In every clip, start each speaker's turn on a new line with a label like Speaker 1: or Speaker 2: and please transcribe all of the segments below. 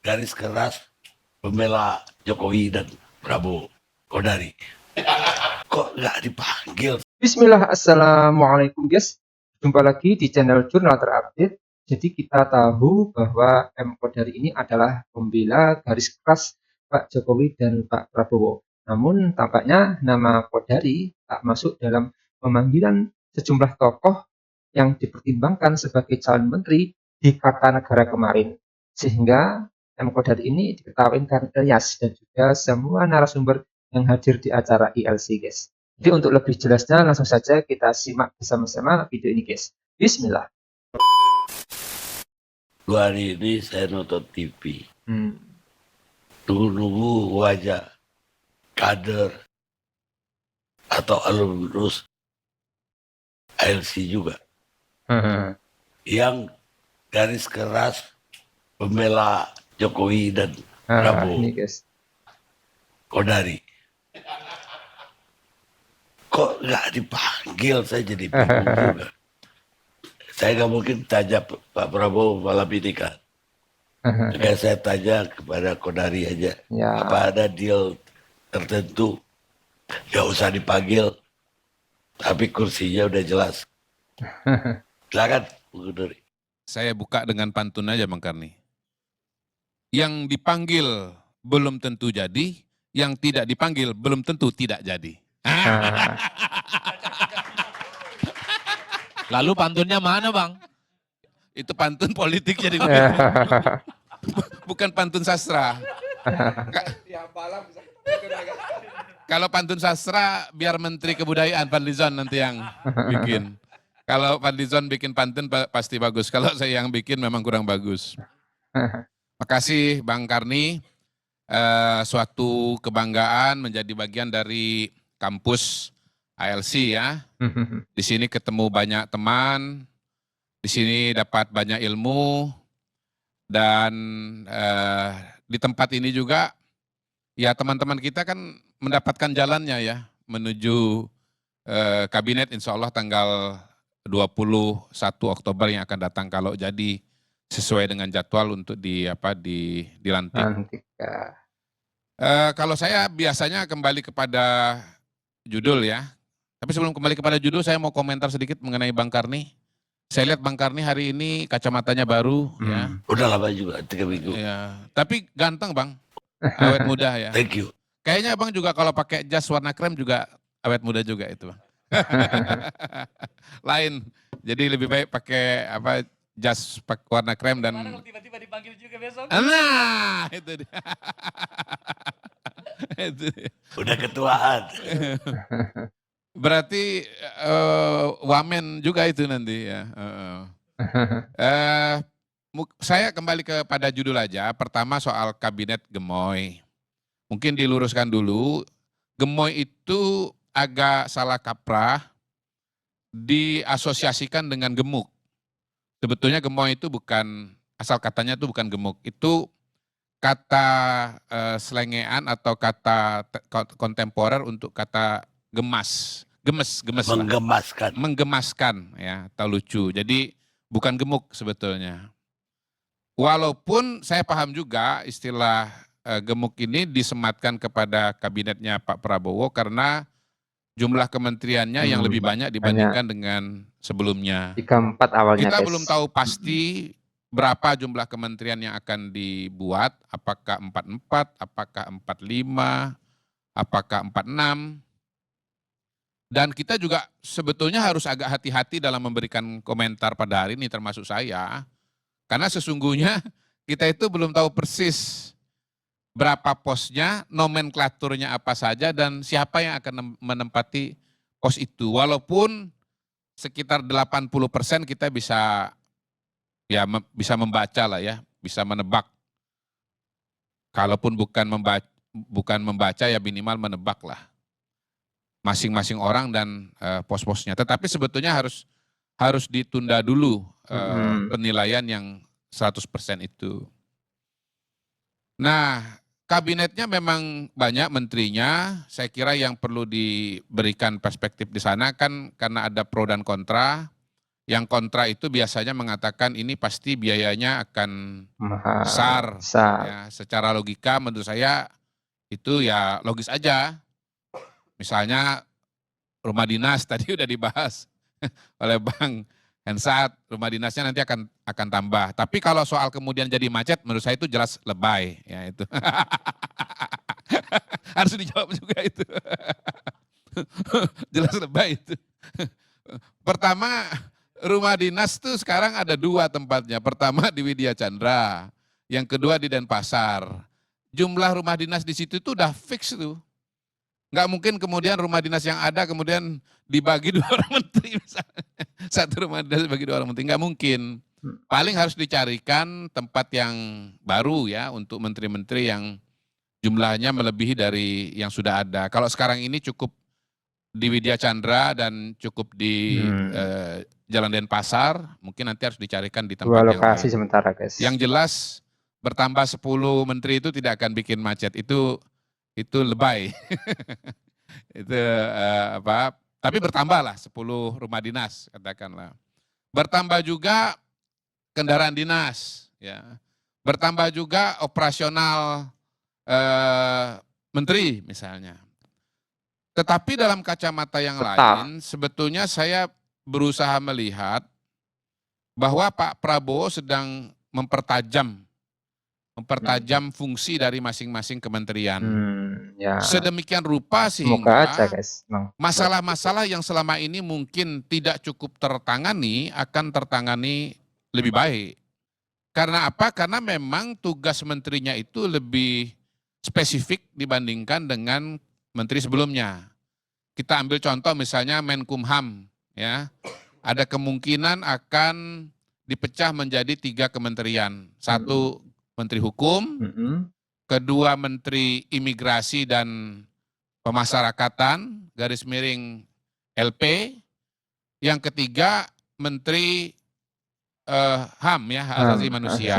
Speaker 1: garis keras pembela Jokowi dan Prabowo Kodari. Kok nggak dipanggil?
Speaker 2: Bismillah, Assalamualaikum guys. Jumpa lagi di channel Jurnal Terupdate. Jadi kita tahu bahwa M. Kodari ini adalah pembela garis keras Pak Jokowi dan Pak Prabowo. Namun tampaknya nama Kodari tak masuk dalam pemanggilan sejumlah tokoh yang dipertimbangkan sebagai calon menteri di Kartanegara kemarin. Sehingga M. Kodari ini diketahui Ilyas dan juga semua narasumber yang hadir di acara ILC guys. Jadi untuk lebih jelasnya langsung saja kita simak bersama-sama video ini guys. Bismillah.
Speaker 1: 2 hari ini saya nonton TV. Nunggu wajah kader atau alumnus ILC juga. Yang garis keras pembela Jokowi dan Prabowo
Speaker 2: Ini guys.
Speaker 1: Kodari. Kok nggak dipanggil, saya jadi bingung juga. Saya nggak mungkin tanya Pak Prabowo malam ini kan. Makanya saya tanya kepada Kodari aja.
Speaker 2: Ya.
Speaker 1: Apa ada deal tertentu? Nggak usah dipanggil. Tapi kursinya udah jelas. Silakan, Bu Kodari.
Speaker 3: Saya buka dengan pantun aja Bang Karni. Yang dipanggil belum tentu jadi, yang tidak dipanggil belum tentu tidak jadi.
Speaker 4: Lalu pantunnya mana Bang?
Speaker 3: Itu pantun politik jadi bukan pantun sastra. Kalau pantun sastra biar Menteri Kebudayaan Fadlizon nanti yang bikin. Kalau Fadlizon bikin pantun pasti bagus. Kalau saya yang bikin memang kurang bagus. Makasih Bang Karni. Suatu kebanggaan menjadi bagian dari kampus ILC ya. Di sini ketemu banyak teman, di sini dapat banyak ilmu, dan di tempat ini juga ya teman-teman kita kan mendapatkan jalannya ya menuju kabinet insya Allah tanggal 21 Oktober yang akan datang kalau jadi sesuai dengan jadwal untuk dilantik. Kalau saya biasanya kembali kepada judul ya. Tapi sebelum kembali kepada judul saya mau komentar sedikit mengenai Bang Karni. Saya lihat Bang Karni hari ini kacamatanya baru ya.
Speaker 1: Udah lama juga, 3 minggu.
Speaker 3: Ya. Tapi ganteng Bang, awet muda ya.
Speaker 1: Thank you.
Speaker 3: Kayaknya Bang juga kalau pakai jas warna krem juga awet muda juga itu Bang. Lain, jadi lebih baik pakai jas warna krem dan.
Speaker 4: Mana tiba-tiba dipanggil juga besok?
Speaker 3: Nah, itu dia. Itu dia.
Speaker 1: Udah ketuaan.
Speaker 3: Berarti wamen juga itu nanti ya. Saya kembali kepada judul aja. Pertama soal kabinet gemoy. Mungkin diluruskan dulu. Gemoy itu agak salah kaprah diasosiasikan dengan gemuk. Sebetulnya gemoy itu bukan, asal katanya itu bukan gemuk. Itu kata selengean atau kata kontemporer untuk kata gemas. Gemes
Speaker 1: Menggemaskan.
Speaker 3: Menggemaskan ya, atau lucu. Jadi bukan gemuk sebetulnya. Walaupun saya paham juga istilah gemuk ini disematkan kepada kabinetnya Pak Prabowo karena jumlah kementeriannya yang lebih banyak dibandingkan dengan sebelumnya.
Speaker 2: 34 awalnya
Speaker 3: Kita
Speaker 2: guys.
Speaker 3: belum tahu pasti berapa jumlah kementerian yang akan dibuat, apakah 44, apakah 45, apakah 46. Dan kita juga sebetulnya harus agak hati-hati dalam memberikan komentar pada hari ini termasuk saya. Karena sesungguhnya kita itu belum tahu persis berapa posnya, nomenklaturnya apa saja, dan siapa yang akan menempati pos itu. Walaupun sekitar 80% kita bisa membaca lah ya, bisa menebak. Kalaupun bukan membaca ya minimal menebak lah. Masing-masing orang dan pos-posnya. Tetapi sebetulnya harus ditunda dulu penilaian yang 100% itu. Nah, kabinetnya memang banyak menterinya. Saya kira yang perlu diberikan perspektif di sana kan karena ada pro dan kontra. Yang kontra itu biasanya mengatakan ini pasti biayanya akan
Speaker 2: Mahal.
Speaker 3: besar.
Speaker 2: Besar.
Speaker 3: Ya, secara logika menurut saya itu ya logis aja. Misalnya rumah dinas tadi udah dibahas oleh Bang Hensat, rumah dinasnya nanti akan tambah. Tapi kalau soal kemudian jadi macet, menurut saya itu jelas lebay, ya itu. Harus dijawab juga itu. Jelas lebay itu. Pertama, rumah dinas tuh sekarang ada 2 tempatnya. Pertama di Widya Chandra, yang kedua di Denpasar. Jumlah rumah dinas di situ tuh udah fix tuh. Nggak mungkin kemudian rumah dinas yang ada kemudian dibagi 2 orang menteri misalnya. Satu rumah dinas dibagi 2 orang menteri, nggak mungkin. Paling harus dicarikan tempat yang baru ya untuk menteri-menteri yang jumlahnya melebihi dari yang sudah ada. Kalau sekarang ini cukup di Widya Chandra dan cukup di Jalan Denpasar, mungkin nanti harus dicarikan di
Speaker 2: 2
Speaker 3: tempat yang
Speaker 2: lokasi
Speaker 3: lain.
Speaker 2: sementara, guys.
Speaker 3: Yang jelas bertambah 10 menteri itu tidak akan bikin macet. Itu lebay. Itu tapi bertambahlah 10 rumah dinas katakanlah. Bertambah juga kendaraan dinas ya. Bertambah juga operasional menteri misalnya. Tetapi dalam kacamata yang lain sebetulnya saya berusaha melihat bahwa Pak Prabowo sedang mempertajam fungsi dari masing-masing kementerian.
Speaker 2: Ya.
Speaker 3: Sedemikian rupa
Speaker 2: Semoga aja,
Speaker 3: sehingga
Speaker 2: guys.
Speaker 3: masalah-masalah yang selama ini mungkin tidak cukup tertangani akan tertangani lebih baik. Karena apa? Karena memang tugas menterinya itu lebih spesifik dibandingkan dengan menteri sebelumnya. Kita ambil contoh misalnya Menkumham, ya, ada kemungkinan akan dipecah menjadi 3 kementerian. 1 Menteri Hukum, kedua Menteri Imigrasi dan Pemasyarakatan, garis miring LP, yang ketiga Menteri HAM ya, Hak Asasi Manusia.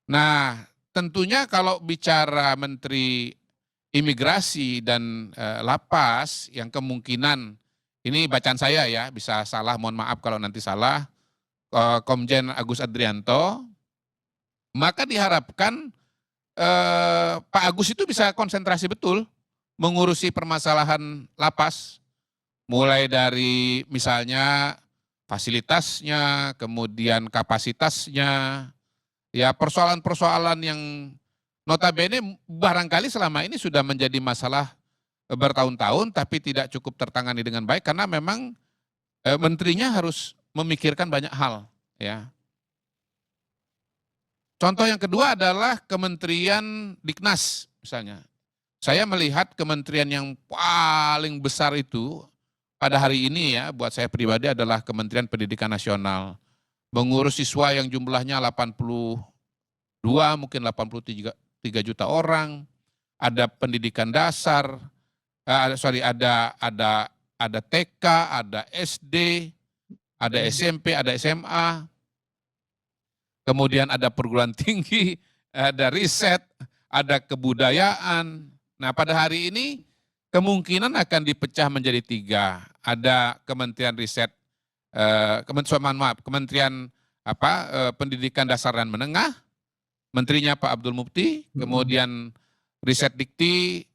Speaker 3: Nah, tentunya kalau bicara Menteri Imigrasi dan Lapas yang kemungkinan, ini bacaan saya ya, bisa salah, mohon maaf kalau nanti salah, Komjen Agus Adrianto, maka diharapkan Pak Agus itu bisa konsentrasi betul mengurusi permasalahan lapas, mulai dari misalnya fasilitasnya, kemudian kapasitasnya, ya persoalan-persoalan yang notabene barangkali selama ini sudah menjadi masalah bertahun-tahun tapi tidak cukup tertangani dengan baik karena memang menterinya harus memikirkan banyak hal, ya. Contoh yang kedua adalah Kementerian Diknas misalnya. Saya melihat kementerian yang paling besar itu pada hari ini ya buat saya pribadi adalah Kementerian Pendidikan Nasional. Mengurus siswa yang jumlahnya 82 mungkin 83 juta orang. Ada pendidikan dasar, ada TK, ada SD, ada SMP, ada SMA. Kemudian ada perguruan tinggi, ada riset, ada kebudayaan. Nah pada hari ini kemungkinan akan dipecah menjadi 3. Ada Kementerian Riset, Kementerian Pendidikan Dasar dan Menengah, menterinya Pak Abdul Mufti, kemudian Riset Dikti,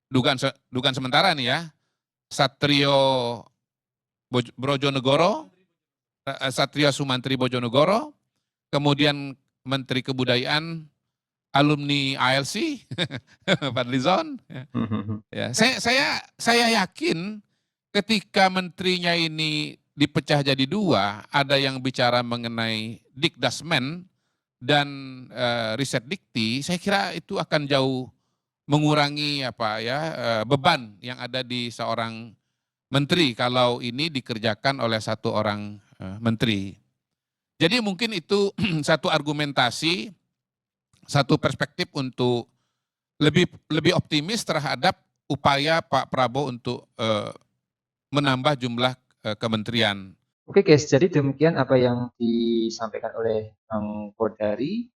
Speaker 3: dugaan sementara nih ya, Satrio Sumantri Bojonegoro, kemudian Menteri Kebudayaan, alumni ALC, Fadlizon. Ya, saya yakin ketika menterinya ini dipecah jadi 2, ada yang bicara mengenai Dikdasmen dan Riset Dikti, saya kira itu akan jauh mengurangi beban yang ada di seorang menteri kalau ini dikerjakan oleh 1 orang menteri. Jadi mungkin itu satu argumentasi, satu perspektif untuk lebih optimis terhadap upaya Pak Prabowo untuk menambah jumlah kementerian.
Speaker 2: Oke guys, jadi demikian apa yang disampaikan oleh Bang Kodari.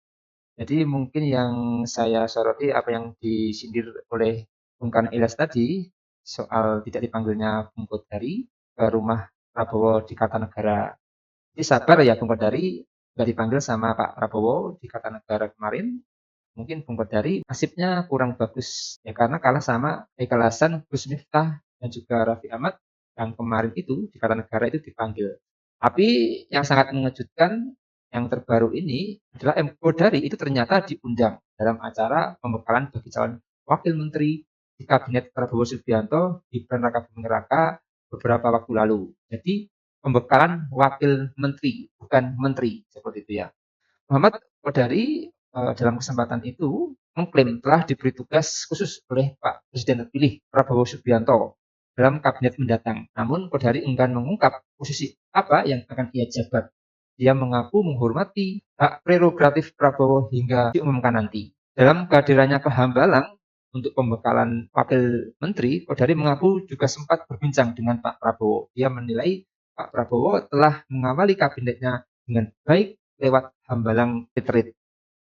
Speaker 2: Jadi mungkin yang saya soroti apa yang disindir oleh Bung Karno Ilyas tadi soal tidak dipanggilnya Bung Kodari ke rumah Prabowo di Kartanegara Jadi sabar ya Bung Kodari, nggak dipanggil sama Pak Prabowo di Kartanegara kemarin. Mungkin Bung Kodari nasibnya kurang bagus ya karena kalah sama Haikal Hasan, Gus Miftah dan juga Raffi Ahmad yang kemarin itu di Kartanegara itu dipanggil. Tapi yang sangat mengejutkan yang terbaru ini adalah M. Kodari itu ternyata diundang dalam acara pembekalan bagi calon wakil menteri di kabinet Prabowo Subianto di Raka Buming Raka beberapa waktu lalu. Jadi pembekalan wakil menteri, bukan menteri seperti itu ya. Muhammad Kodari dalam kesempatan itu mengklaim telah diberi tugas khusus oleh Pak Presiden terpilih Prabowo Subianto dalam kabinet mendatang. Namun Kodari enggan mengungkap posisi apa yang akan ia jabat. Dia mengaku menghormati hak prerogatif Prabowo hingga diumumkan nanti. Dalam kehadirannya ke Hambalang untuk pembekalan wakil menteri, Kodari mengaku juga sempat berbincang dengan Pak Prabowo. Dia menilai Pak Prabowo telah mengawali kabinetnya dengan baik lewat Hambalang Retreat.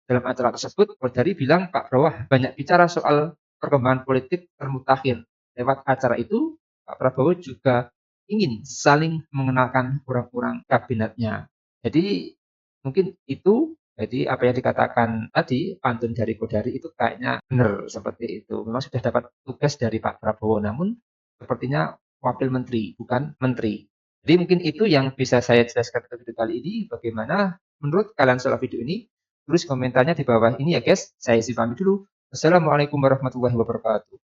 Speaker 2: Dalam acara tersebut, Kodari bilang Pak Prabowo banyak bicara soal perkembangan politik termutakhir. Lewat acara itu, Pak Prabowo juga ingin saling mengenalkan orang-orang kabinetnya. Jadi mungkin itu, jadi apa yang dikatakan tadi, pantun dari Kodari itu kayaknya benar seperti itu. Memang sudah dapat tugas dari Pak Prabowo, namun sepertinya wakil menteri, bukan menteri. Jadi mungkin itu yang bisa saya jelaskan ke video kali ini. Bagaimana menurut kalian soal video ini? Tulis komentarnya di bawah ini ya guys. Saya isi pamit dulu. Assalamualaikum warahmatullahi wabarakatuh.